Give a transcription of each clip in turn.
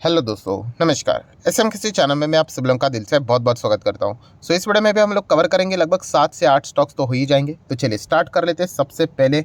Hello दोस्तों, नमस्कार। SMKC channel में मैं आप सब लोगों का दिल से बहुत बहुत स्वागत करता हूं। इस वीडियो में भी हम लोग कवर करेंगे लगभग 7 से 8 स्टॉक्स तो हो ही जाएंगे। तो चलिए स्टार्ट कर लेते हैं। सबसे पहले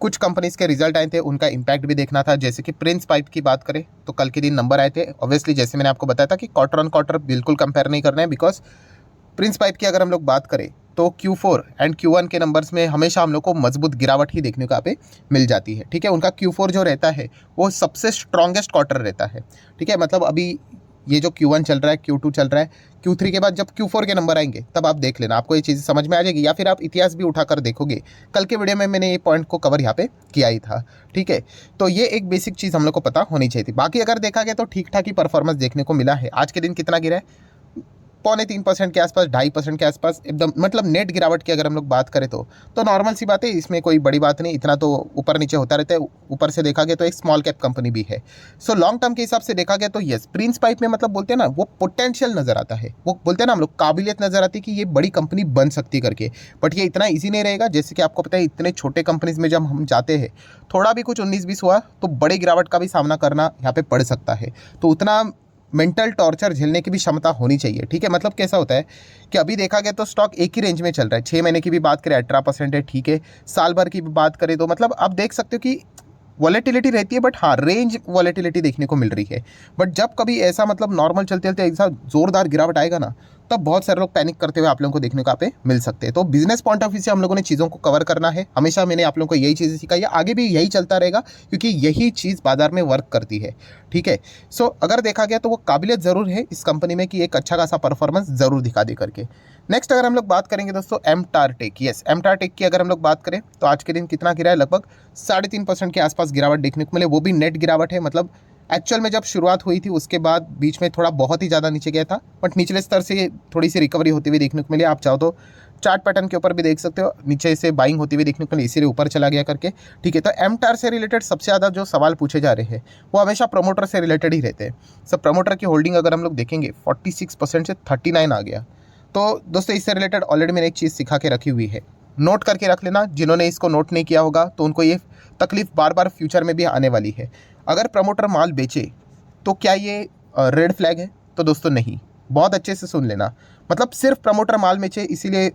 कुछ कंपनीज के रिजल्ट आए थे, उनका इम्पैक्ट भी देखना था। जैसे कि प्रिंस पाइप की बात करें तो कल के दिन नंबर आए थे। ऑब्वियसली जैसे मैंने आपको बताया था कि क्वार्टर ऑन क्वार्टर बिल्कुल कंपेयर नहीं करना है, बिकॉज प्रिंस पाइप की अगर हम लोग बात करें तो Q4 एंड Q1 के नंबर्स में हमेशा हम लोग को मजबूत गिरावट ही देखने को यहाँ पे मिल जाती है। ठीक है, उनका Q4 जो रहता है वो सबसे स्ट्रॉन्गेस्ट क्वार्टर रहता है। ठीक है, मतलब अभी ये जो Q1 चल रहा है, Q2 चल रहा है, Q3 के बाद जब Q4 के नंबर आएंगे तब आप देख लेना, आपको ये चीज़ समझ में आ जाएगी। या फिर आप इतिहास भी उठाकर देखोगे, कल के वीडियो में मैंने ये पॉइंट को कवर यहाँ पे किया ही था। ठीक है, तो ये एक बेसिक चीज़ हम लोग को पता होनी चाहिए थी। बाकी अगर देखा गया तो ठीक ठाक ही परफॉर्मेंस देखने को मिला है। आज के दिन कितना गिरा है? 2.25% के आसपास, 2.5% के आसपास, एकदम मतलब नेट गिरावट की अगर हम लोग बात करें तो नॉर्मल सी बात है, इसमें कोई बड़ी बात नहीं। इतना तो ऊपर नीचे होता रहता है। ऊपर से देखा गया तो एक स्मॉल कैप कंपनी भी है। सो लॉन्ग टर्म के हिसाब से देखा गया तो यस, प्रिंस पाइप में मतलब बोलते हैं ना, वो पोटेंशियल नजर आता है, वो बोलते हैं ना हम लोग, काबिलियत नजर आती है कि ये बड़ी कंपनी बन सकती करके। बट ये इतना ईजी नहीं रहेगा। जैसे कि आपको पता है, इतने छोटे कंपनीज में जब हम जाते हैं, थोड़ा भी कुछ 19-20 हुआ तो बड़े गिरावट का भी सामना करना यहाँ पे पड़ सकता है। तो उतना मेंटल टॉर्चर झेलने की भी क्षमता होनी चाहिए। ठीक है, मतलब कैसा होता है कि अभी देखा गया तो स्टॉक एक ही रेंज में चल रहा है। 6 महीने की भी बात करें 18% है। ठीक है, साल भर की भी बात करें तो मतलब आप देख सकते हो कि वॉलेटिलिटी रहती है, बट हाँ, रेंज वॉलेटिलिटी देखने को मिल रही है। बट जब कभी ऐसा मतलब नॉर्मल चलते चलते ऐसा जोरदार गिरावट आएगा ना, तब बहुत सारे लोग पैनिक करते हुए आप लोगों को देखने को यहाँ पे मिल सकते हैं। तो बिजनेस पॉइंट ऑफ व्यू से हम लोगों ने चीज़ों को कवर करना है। हमेशा मैंने आप लोगों को यही चीज़ें सिखाई है, आगे भी यही चलता रहेगा, क्योंकि यही चीज़ बाजार में वर्क करती है। ठीक है, सो अगर देखा गया तो वो काबिलियत ज़रूर है इस कंपनी में कि एक अच्छा खासा परफॉर्मेंस ज़रूर दिखा दे करके। नेक्स्ट अगर हम लोग बात करेंगे दोस्तों, एमटार टेक। यस, एमटार टेक की अगर हम लोग बात करें तो आज के दिन कितना गिरा है? लगभग 3.5% के आसपास गिरावट देखने को मिले। वो भी नेट गिरावट है। मतलब एक्चुअल में जब शुरुआत हुई थी उसके बाद बीच में थोड़ा बहुत ही ज़्यादा नीचे गया था, बट निचले स्तर से थोड़ी सी रिकवरी होती हुई देखने को मिली। आप चाहो तो चार्ट पैटर्न के ऊपर भी देख सकते हो, नीचे से बाइंग होती हुई देखने को मिली, इसीलिए ऊपर चला गया करके। ठीक है, तो एमटार से रिलेटेड सबसे ज़्यादा जो सवाल पूछे जा रहे हैं वो हमेशा प्रमोटर से रिलेटेड ही रहते हैं। सब प्रमोटर की होल्डिंग अगर हम लोग देखेंगे 46% से 39 आ गया। तो दोस्तों इससे रिलेटेड ऑलरेडी मैंने एक चीज़ सिखा के रखी हुई है, नोट करके रख लेना। जिन्होंने इसको नोट नहीं किया होगा तो उनको ये तकलीफ बार बार फ्यूचर में भी आने वाली है। अगर प्रमोटर माल बेचे तो क्या ये रेड फ्लैग है? तो दोस्तों नहीं। बहुत अच्छे से सुन लेना, मतलब सिर्फ प्रमोटर माल बेचे इसीलिए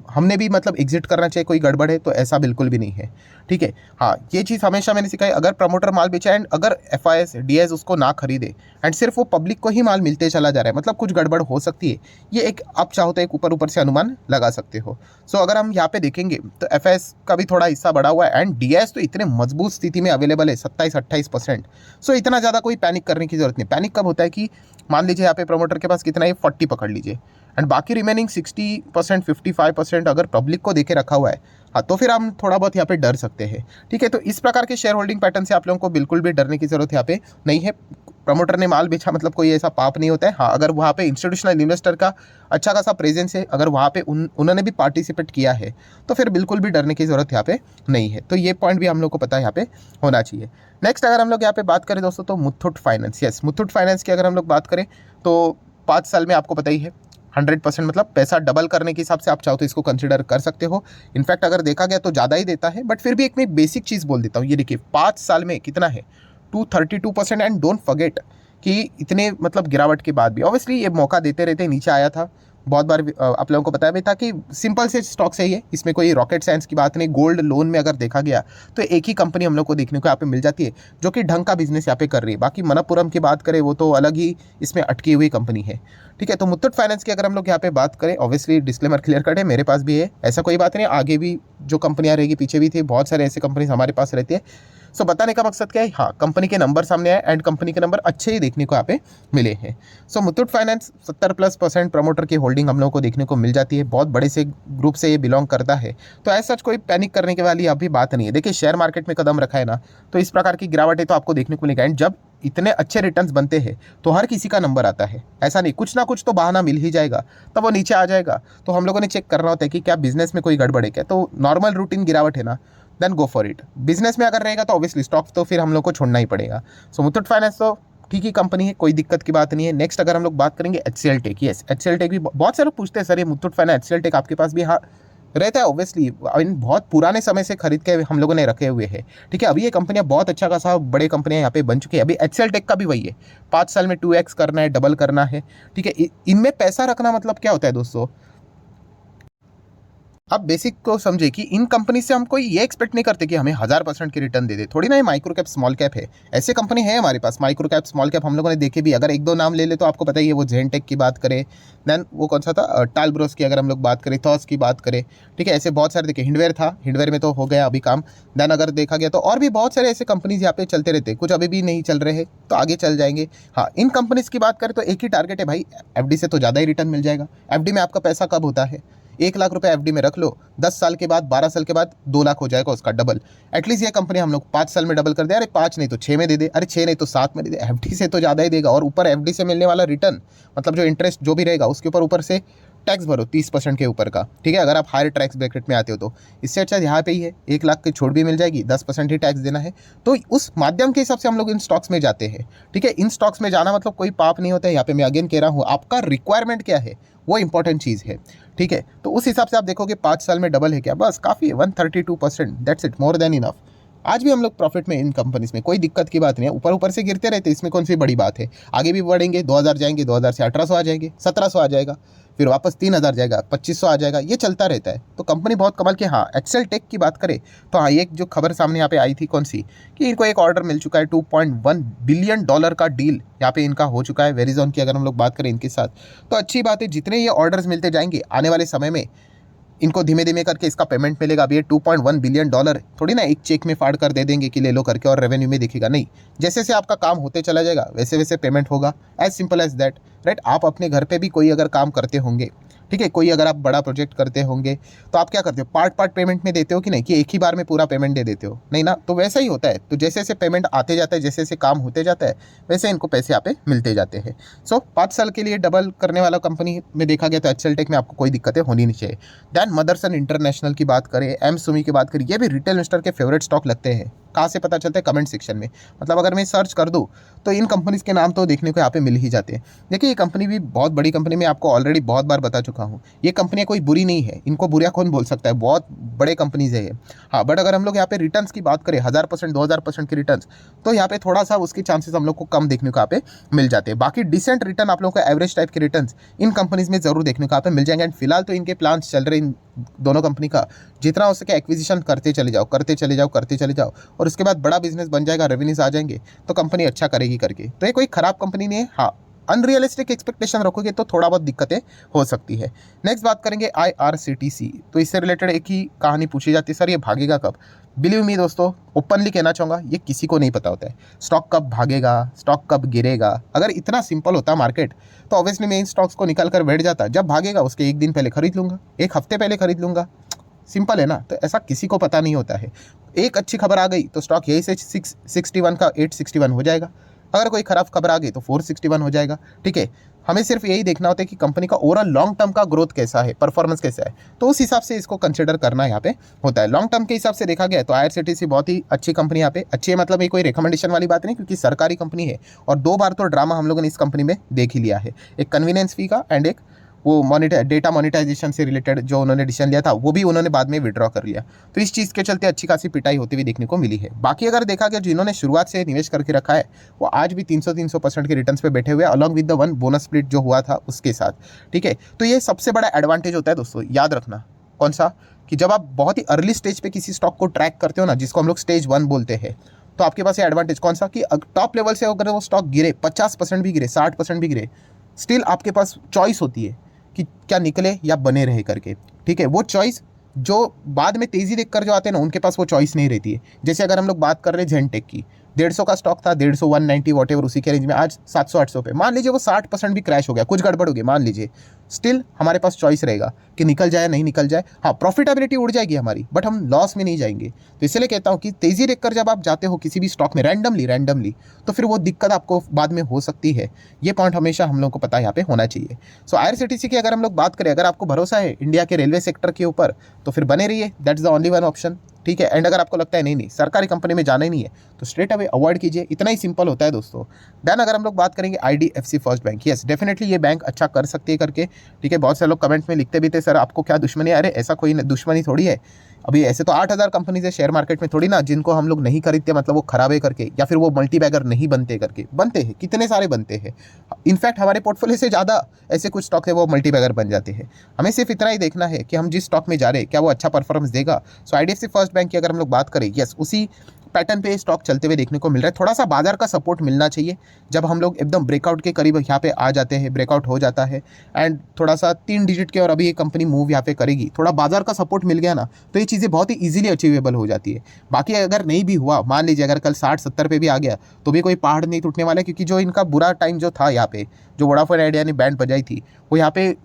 हमने भी मतलब एग्जिट करना चाहिए, कोई गड़बड़ है? तो ऐसा बिल्कुल भी नहीं है। ठीक है, हाँ, ये चीज़ हमेशा मैंने सिखाई। अगर प्रमोटर माल बेचा एंड अगर FIS DIS उसको ना खरीदे एंड सिर्फ वो पब्लिक को ही माल मिलते चला जा रहा है, मतलब कुछ गड़बड़ हो सकती है। ये एक आप चाहो तो एक ऊपर ऊपर से अनुमान लगा सकते हो। सो अगर हम यहाँ पे देखेंगे तो FIS का भी थोड़ा हिस्सा बढ़ा हुआ है एंड DIS तो इतने मजबूत स्थिति में अवेलेबल है, 27-28%। सो इतना ज़्यादा कोई पैनिक करने की जरूरत नहीं। पैनिक कब होता है कि मान लीजिए यहाँ पे प्रमोटर के पास कितना है, 40 पकड़ लीजिए, एंड बाकी रिमेनिंग 60%, 55% अगर पब्लिक को देके रखा हुआ है, हाँ, तो फिर हम थोड़ा बहुत यहाँ पे डर सकते हैं। ठीक है, तो इस प्रकार के शेयर होल्डिंग पैटर्न से आप लोगों को बिल्कुल भी डरने की जरूरत यहाँ पे नहीं है। प्रमोटर ने माल बेचा मतलब कोई ऐसा पाप नहीं होता है। हाँ, अगर वहाँ पे इंस्टीट्यूशनल इन्वेस्टर का अच्छा खासा प्रेजेंस है, अगर वहाँ पे उन्होंने भी पार्टिसिपेट किया है, तो फिर बिल्कुल भी डरने की जरूरत यहाँ पे नहीं है। तो ये पॉइंट भी हम लोग को पता है यहाँ पे होना चाहिए। नेक्स्ट अगर हम लोग यहाँ पे बात करें दोस्तों तो Muthoot finance. Yes, Muthoot finance की अगर हम लोग बात करें तो 5 साल में आपको पता ही है 100%, मतलब पैसा डबल करने के हिसाब से आप चाहो तो इसको कंसिडर कर सकते हो। इनफैक्ट अगर देखा गया तो ज़्यादा ही देता है, बट फिर भी एक मैं बेसिक चीज़ बोल देता हूँ। ये देखिए 5 साल में कितना है, 232%। एंड डोंट फॉरगेट कि इतने मतलब गिरावट के बाद भी ऑब्वियसली ये मौका देते रहते नीचे आया था। बहुत बार आप लोगों को बताया भी था कि सिंपल से स्टॉक सही है, इसमें कोई रॉकेट साइंस की बात नहीं। गोल्ड लोन में अगर देखा गया तो एक ही कंपनी हम लोग को देखने को यहाँ पे मिल जाती है जो कि ढंग का बिजनेस यहाँ पे कर रही है। बाकी मनप्पुरम की बात करें वो तो अलग ही इसमें अटकी हुई कंपनी है। ठीक है, तो मुथूट फाइनेंस की अगर हम लोग यहाँ पे बात करें, ऑब्वियसली डिस्क्लेमर क्लियर कट है, मेरे पास भी है, ऐसा कोई बात नहीं। आगे भी जो कंपनियाँ रहेगी, पीछे भी थी, बहुत सारे ऐसे कंपनीज हमारे पास रहती है। सो बताने का मकसद क्या है, हाँ, कंपनी के नंबर सामने आए एंड कंपनी के नंबर अच्छे ही देखने को यहाँ पे मिले हैं। सो मुथूट फाइनेंस 70+% प्रमोटर की होल्डिंग हम लोगों को देखने को मिल जाती है। बहुत बड़े से ग्रुप से ये बिलोंग करता है, तो ऐसा कोई पैनिक करने के वाली अभी बात नहीं है। देखिए शेयर मार्केट में कदम रखा है ना, तो इस प्रकार की गिरावट है तो आपको देखने को मिलेगा। एंड जब इतने अच्छे रिटर्न्स बनते हैं तो हर किसी का नंबर आता है, ऐसा नहीं, कुछ ना कुछ तो बहाना मिल ही जाएगा, तब वो नीचे आ जाएगा। तो हम लोगों ने चेक करना होता है कि क्या बिजनेस में कोई गड़बड़ है क्या। तो नॉर्मल रूटीन गिरावट है ना, then go for it. Business में अगर रहेगा तो ऑब्वियसली स्टॉक तो फिर हम लोग को छोड़ना ही पड़ेगा। सो मुथूट फाइनेंस तो ठीक ही कंपनी है, कोई दिक्कत की बात नहीं है। नेक्स्ट अगर हम लोग बात करेंगे HCL tech. Yes, HCL tech भी बहुत सारे लोग पूछते हैं, सर ये मुथूट फाइनेंस HCL टेक आपके पास भी? हाँ, रहता है ऑब्वियसली, बहुत पुराने समय से खरीद के हम लोगों ने रखे हुए हैं। ठीक है, अभी ये कंपनियां बहुत अच्छा खासा बड़े कंपनियां यहाँ पे बन चुकी है। अभी एक्सेल टेक का भी वही है, 5 साल में 2x करना है, डबल करना है। ठीक है, इनमें पैसा रखना मतलब क्या होता है दोस्तों, आप बेसिक को समझे कि इन कंपनी से हम कोई ये एक्सपेक्ट नहीं करते कि हमें 1000% की रिटर्न दे दे। थोड़ी ना, ये माइक्रो कैप स्मॉल कैप है, ऐसे कंपनी है हमारे पास माइक्रो कैप स्मॉल कैप हम लोगों ने देखे भी। अगर एक दो नाम ले ले तो आपको पता ही है, वो जेनटेक की बात करें, देन वो कौन सा था, टालब्रोस की अगर हम लोग बात करें, थॉस की बात करें। ठीक है, ऐसे बहुत सारे देखे, हिंडवेयर था, हिंडवेयर में तो हो गया अभी काम। देन अगर देखा गया तो और भी बहुत सारे ऐसे कंपनीज यहाँ पे चलते रहते हैं, कुछ अभी भी नहीं चल रहे हैं तो आगे चल जाएंगे। हाँ, इन कंपनीज की बात करें तो एक ही टारगेट है भाई, एफडी से तो ज़्यादा ही रिटर्न मिल जाएगा। एफडी में आपका पैसा कब होता है, 1 लाख रुपए एफडी में रख लो, 10 साल के बाद 12 साल के बाद 2 लाख हो जाएगा उसका डबल। एटलीस्ट ये कंपनी हम लोग 5 साल में डबल कर दे, अरे 5 नहीं तो 6 में दे दे, अरे 6 नहीं तो 7 में दे दे, एफडी से तो ज़्यादा ही देगा। और ऊपर एफडी से मिलने वाला रिटर्न मतलब जो इंटरेस्ट जो भी रहेगा उसके ऊपर से टैक्स भरो 30% के ऊपर का। ठीक है, अगर आप हायर टैक्स ब्रैकेट में आते हो तो इससे अच्छा यहाँ पे ही है, 1 लाख की छूट भी मिल जाएगी, 10% ही टैक्स देना है। तो उस माध्यम के हिसाब से हम लोग इन स्टॉक्स में जाते हैं। ठीक है, इन स्टॉक्स में जाना मतलब कोई पाप नहीं होता है। यहाँ पे मैं अगेन कह रहा हूँ, आपका रिक्वायरमेंट क्या है वो इंपॉर्टेंट चीज़ है। ठीक है, तो उस हिसाब से आप देखोगे 5 साल में डबल है क्या, बस काफ़ी है, 132%, that's it, more than enough. आज भी हम लोग प्रॉफिट में इन कंपनीज में, कोई दिक्कत की बात नहीं है। ऊपर ऊपर से गिरते रहते, इसमें कौन सी बड़ी बात है। आगे भी बढ़ेंगे, 2000 जाएंगे, 2000 से 1800 आ जाएंगे, 1700 आ जाएगा, फिर वापस 3000 जाएगा, 2500 आ जाएगा, ये चलता रहता है। तो कंपनी बहुत कमाल की। हाँ, एक्सेल टेक की बात करें तो हाँ, एक जो खबर सामने यहाँ पे आई थी, कौन सी, कि इनको एक ऑर्डर मिल चुका है, $2.1 बिलियन का डील यहाँ पे इनका हो चुका है वेरिजॉन की अगर हम लोग बात करें इनके साथ। तो अच्छी बात है, जितने ये ऑर्डर्स मिलते जाएंगे आने वाले समय में इनको धीमे धीमे करके इसका पेमेंट मिलेगा। अभी ये $2.1 बिलियन थोड़ी ना एक चेक में फाड़ कर दे देंगे कि ले लो करके और रेवेन्यू में दिखेगा, नहीं। जैसे जैसे आपका काम होते चला जाएगा वैसे वैसे पेमेंट होगा, as simple as that, right. आप अपने घर पे भी कोई अगर काम करते होंगे, ठीक है, कोई अगर आप बड़ा प्रोजेक्ट करते होंगे तो आप क्या करते हो, पार्ट पार्ट पेमेंट में देते हो कि नहीं, कि एक ही बार में पूरा पेमेंट दे देते हो, नहीं ना। तो वैसा ही होता है। तो जैसे जैसे पेमेंट आते जाता है, जैसे जैसे काम होते जाता है, वैसे इनको पैसे यहाँ पे मिलते जाते हैं। सो 5 साल के लिए डबल करने वाला कंपनी में देखा गया तो एक्सेल टेक में आपको कोई दिक्कतें होनी नहीं चाहिए। दैन मदरसन इंटरनेशनल की बात करें, एम सुमी की बात करें, ये भी रिटेल इन्वेस्टर के फेवरेट स्टॉक लगते हैं। कहाँ से पता चलता है, कमेंट सेक्शन में। मतलब अगर मैं सर्च कर दूँ तो इन कंपनीज के नाम तो देखने को यहाँ पे मिल ही जाते हैं। देखिए, ये कंपनी भी बहुत बड़ी कंपनी, मैं आपको ऑलरेडी बहुत बार बता चुका हूँ, ये कंपनियाँ कोई बुरी नहीं है, इनको बुरा कौन बोल सकता है, बहुत बड़े कंपनीज है ये। हाँ, बट अगर हम लोग यहाँ पे रिटर्न्स की बात करें, 1000% 2000% की रिटर्न्स, तो यहाँ पे थोड़ा सा उसके चांसेस हम लोग को कम देखने को यहाँ पे मिल जाते हैं। बाकी डिसेंट रिटर्न आप लोगों को एवरेज टाइप के रिटर्न्स इन कंपनीज में जरूर देखने को यहाँ पे मिल जाएंगे। एंड फिलहाल तो इनके प्लान्स चल रहे इन दोनों कंपनी का, जितना हो सके एक्विजिशन करते चले जाओ, करते चले जाओ, करते चले जाओ, और उसके बाद बड़ा बिजनेस बन जाएगा, रेवेन्यूज आ जाएंगे तो कंपनी अच्छा करेगी करके। तो ये कोई खराब कंपनी नहीं है। हाँ, अनरियलिस्टिक एक्सपेक्टेशन रखोगे तो थोड़ा बहुत दिक्कतें हो सकती है। नेक्स्ट बात करेंगे IRCTC। तो इससे रिलेटेड एक ही कहानी पूछी जाती है, सर ये भागेगा कब। बिलीव मी दोस्तों, ओपनली कहना चाहूँगा, ये किसी को नहीं पता होता है स्टॉक कब भागेगा, स्टॉक कब गिरेगा। अगर इतना सिंपल होता मार्केट तो ऑब्वियसली मैं इन स्टॉक्स को निकाल कर बैठ जाता, जब भागेगा उसके एक दिन पहले खरीद लूँगा, एक हफ्ते पहले खरीद लूँगा, सिंपल है ना। तो ऐसा किसी को पता नहीं होता है। एक अच्छी खबर आ गई तो स्टॉक यही से 661 का 861 हो जाएगा, अगर कोई खराब खबर आ गई तो 461 हो जाएगा। ठीक है, हमें सिर्फ यही देखना होता है कि कंपनी का ओवरऑल लॉन्ग टर्म का ग्रोथ कैसा है, परफॉर्मेंस कैसा है, तो उस हिसाब से इसको कंसिडर करना यहाँ पे होता है। लॉन्ग टर्म के हिसाब से देखा गया तो IRCTC बहुत ही अच्छी कंपनी यहाँ पे, अच्छी है मतलब ये कोई रिकमेंडेशन वाली बात नहीं, क्योंकि सरकारी कंपनी है। और 2 बार तो ड्रामा हम लोगों ने इस कंपनी में देख ही लिया है, एक कन्वीनियंस फी का एंड एक वो डेटा मोनेटाइजेशन से रिलेटेड जो उन्होंने डिसीजन लिया था वो भी उन्होंने बाद में विड्रॉ कर लिया। तो इस चीज़ के चलते अच्छी खासी पिटाई होती हुई देखने को मिली है। बाकी अगर देखा गया, जिन्होंने शुरुआत से निवेश करके रखा है वो आज भी 300% के रिटर्न्स पे बैठे हुए, along with the one bonus split जो हुआ था उसके साथ। ठीक है, तो ये सबसे बड़ा एडवांटेज होता है दोस्तों, याद रखना। कौन सा, कि जब आप बहुत ही अर्ली स्टेज पे किसी स्टॉक को ट्रैक करते हो ना, जिसको हम लोग स्टेज 1 बोलते हैं, तो आपके पास ये एडवांटेज कौन सा, कि टॉप लेवल से अगर वो स्टॉक गिरे, 50% भी गिरे, 60% भी गिरे, स्टिल आपके पास चॉइस होती है कि क्या निकले या बने रहे करके। ठीक है, वो चॉइस जो बाद में तेज़ी देखकर जो आते हैं ना, उनके पास वो चॉइस नहीं रहती है। जैसे अगर हम लोग बात कर रहे हैं जेनटेक की, 150 का स्टॉक था, 150 190 वॉट एवर उसी के रेंज में, आज 700-800 पे। मान लीजिए वो 60% भी क्रैश हो गया, कुछ गड़बड़ हो गई, मान लीजिए, स्टिल हमारे पास चॉइस रहेगा कि निकल जाए नहीं निकल जाए। हाँ, प्रॉफिटेबिलिटी उड़ जाएगी हमारी, बट हम लॉस में नहीं जाएंगे। तो इसलिए कहता हूँ कि तेज़ी देखकर जब आप जाते हो किसी भी स्टॉक में रैंडमली, तो फिर वो दिक्कत आपको बाद में हो सकती है। ये पॉइंट हमेशा हम लोग को पता यहाँ पे होना चाहिए। सो IRCTC की अगर हम लोग बात करें, अगर आपको भरोसा है इंडिया के रेलवे सेक्टर के ऊपर, तो फिर बने रहिए, that's the only one option. ठीक है। एंड अगर आपको लगता है नहीं नहीं सरकारी कंपनी में जाना ही नहीं है तो स्ट्रेट अवे अवॉइड कीजिए, इतना ही सिंपल होता है दोस्तों। देन अगर हम लोग बात करेंगे IDFC first bank, yes definitely ये बैंक अच्छा कर सकती है करके, ठीक है। बहुत से लोग कमेंट में लिखते भी थे सर आपको क्या दुश्मनी है, अरे ऐसा कोई दुश्मनी थोड़ी है। अभी ऐसे तो 8,000 कंपनीज है शेयर मार्केट में, थोड़ी ना जिनको हम लोग नहीं खरीदते मतलब वो खराब है करके, या फिर वो मल्टी बैगर नहीं बनते करके, बनते हैं, कितने सारे बनते हैं। इनफैक्ट हमारे पोर्टफोलियो से ज़्यादा ऐसे कुछ स्टॉक है वो मल्टी बैगर बन जाते हैं। हमें सिर्फ इतना ही देखना है कि हम जिस स्टॉक में जा रहे हैं क्या वो अच्छा परफॉर्मेंस देगा। सो IDFC फर्स्ट बैंक की अगर हम लोग बात करें, यस उसी पैटर्न पे स्टॉक चलते हुए देखने को मिल रहा है। थोड़ा सा बाजार का सपोर्ट मिलना चाहिए, जब हम लोग एकदम ब्रेकआउट के करीब यहाँ पे आ जाते हैं, ब्रेकआउट हो जाता है एंड थोड़ा सा 3 डिजिट के और अभी ये कंपनी मूव यहाँ पे करेगी, थोड़ा बाजार का सपोर्ट मिल गया ना तो ये चीज़ें बहुत ही ईजिली अचीवेबल हो जाती है। बाकी अगर नहीं भी हुआ, मान लीजिए अगर कल 60-70 पे भी आ गया तो भी कोई पहाड़ नहीं टूटने वाला है, क्योंकि जो इनका बुरा टाइम जो था यहाँ पे, जो वोडाफोन आइडिया ने बैंड बजाई थी, वो यहाँ पे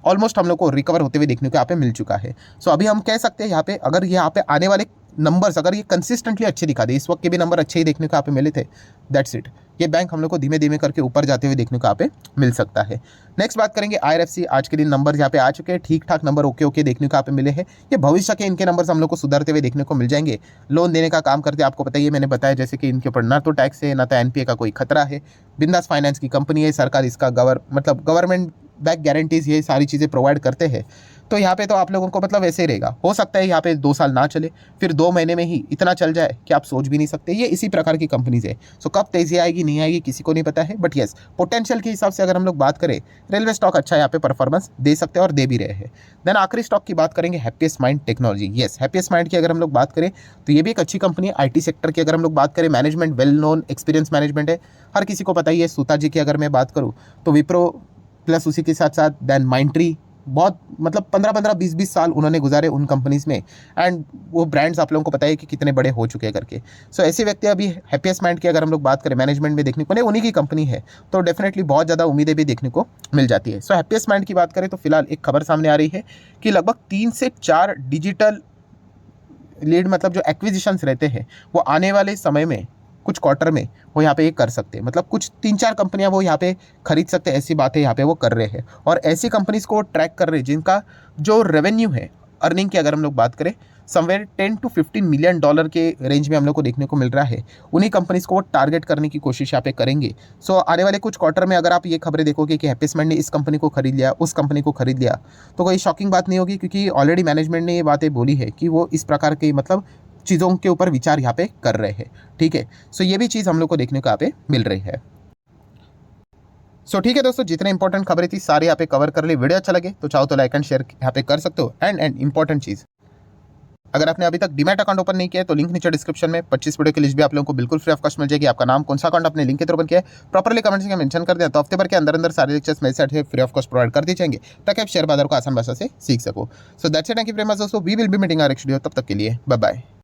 ऑलमोस्ट हम लोग को रिकवर होते हुए देखने को यहाँ पे मिल चुका है। सो अभी हम कह सकते हैं यहाँ पे अगर यहाँ पे आने वाले नंबर्स अगर ये कंसिस्टेंटली अच्छे दिखा दे, इस वक्त के भी नंबर अच्छे ही देखने को यहाँ पे मिले थे, दैट्स इट, ये बैंक हम लोग को धीमे धीमे करके ऊपर जाते हुए देखने को यहाँ पे मिल सकता है। नेक्स्ट बात करेंगे IRFC, आज के दिन नंबर यहाँ पे आ चुके हैं, ठीक ठाक नंबर ओके देखने को यहाँ पे मिले हैं। ये भविष्य के इनके नंबर्स हम लोग को सुधरते हुए देखने को मिल जाएंगे। लोन देने का काम करते हैं, आपको बताइए, मैंने बताया जैसे कि इनके ऊपर ना तो टैक्स है ना तो NPA का कोई खतरा है, बिंदास फाइनेंस की कंपनी है, सरकार इसका गवर्नमेंट बैक गारंटीज ये सारी चीज़ें प्रोवाइड करते हैं। तो यहाँ पे तो आप लोगों को मतलब ऐसे ही रहेगा, हो सकता है यहाँ पे 2 साल ना चले, फिर 2 महीने में ही इतना चल जाए कि आप सोच भी नहीं सकते। ये इसी प्रकार की कंपनीज है। सो कब तेजी आएगी नहीं आएगी किसी को नहीं पता है, बट यस पोटेंशियल के हिसाब से अगर हम लोग बात करें, रेलवे स्टॉक अच्छा यहाँ पे परफॉर्मेंस दे सकते हैं और दे भी रहे हैं। देन आखिरी स्टॉक की बात करेंगे happiest mind technology. Yes happiest mind की अगर हम लोग बात करें तो ये भी एक अच्छी कंपनी है। IT सेक्टर की अगर हम लोग बात करें, management well known experience management है, हर किसी को पता ही है। सूता जी की अगर मैं बात करूँ तो विप्रो प्लस उसी के साथ साथ देन माइंट्री, बहुत मतलब 15-15 20-20 साल उन्होंने गुजारे उन कंपनीज में, एंड वो ब्रांड्स आप लोगों को पता है कि कितने बड़े हो चुके हैं करके। सो ऐसे व्यक्ति अभी हैप्पीएस्ट माइंड की अगर हम लोग बात करें मैनेजमेंट में देखने को नहीं, उन्हीं की कंपनी है, तो डेफिनेटली बहुत ज़्यादा उम्मीदें भी देखने को मिल जाती है। सो हैप्पीएस्ट माइंड की बात करें तो फिलहाल एक खबर सामने आ रही है कि लगभग 3 से 4 डिजिटल लीड मतलब जो एक्विजिशंस रहते हैं वो आने वाले समय में कुछ क्वार्टर में वो यहाँ पे ये कर सकते हैं, मतलब कुछ 3-4 कंपनियां वो यहाँ पे खरीद सकते हैं, ऐसी बातें यहाँ पे वो कर रहे हैं। और ऐसी कंपनीज को ट्रैक कर रहे हैं जिनका जो रेवेन्यू है, अर्निंग की अगर हम लोग बात करें, समवेयर 10 to 15 मिलियन डॉलर के रेंज में हम लोग को देखने को मिल रहा है। उन्हीं कंपनीज को वो टारगेट करने की कोशिश यहाँ पे करेंगे। सो आने वाले कुछ क्वार्टर में अगर आप ये खबरें देखोगे कि हैप्पीएस्ट माइंड ने इस कंपनी को खरीद लिया, उस कंपनी को खरीद लिया, तो कोई शॉकिंग बात नहीं होगी, क्योंकि ऑलरेडी मैनेजमेंट ने ये बातें बोली है कि वो इस प्रकार के मतलब चीज़ों के ऊपर विचार यहाँ पे कर रहे हैं, ठीक है। सो ये भी चीज़ हम लोग को देखने को यहाँ पे मिल रही है। सो ठीक है दोस्तों, जितने इंपॉर्टेंट खबरें थी सारे यहाँ पे कवर कर ली। वीडियो अच्छा लगे तो चाहो तो लाइक एंड शेयर यहाँ पे कर सकते हो। एंड इंपॉर्टेंट चीज़, अगर आपने अभी तक डीमैट अकाउंट ओपन नहीं किया है तो लिंक नीचे डिस्क्रिप्शन में 25 वीडियो की लिस्ट भी आप लोगों को बिल्कुल फ्री ऑफ कॉस्ट मिल जाएगी। आपका नाम कौन सा अकाउंट अपने लिंक के थ्रू ओपन किया है प्रॉपर्ली कमेंट्स में मेंशन कर दें, तो हफ्ते भर के अंदर सारे लेक्चर्स मेरे साइड से फ्री ऑफ कॉस्ट प्रोवाइड कर दिए जाएंगे, ताकि आप शेयर बाजार को आसान भाषा से सीख सको। So that's it, thank you very much दोस्तों, we will be meeting our next video, तब तक के लिए बाय बाय।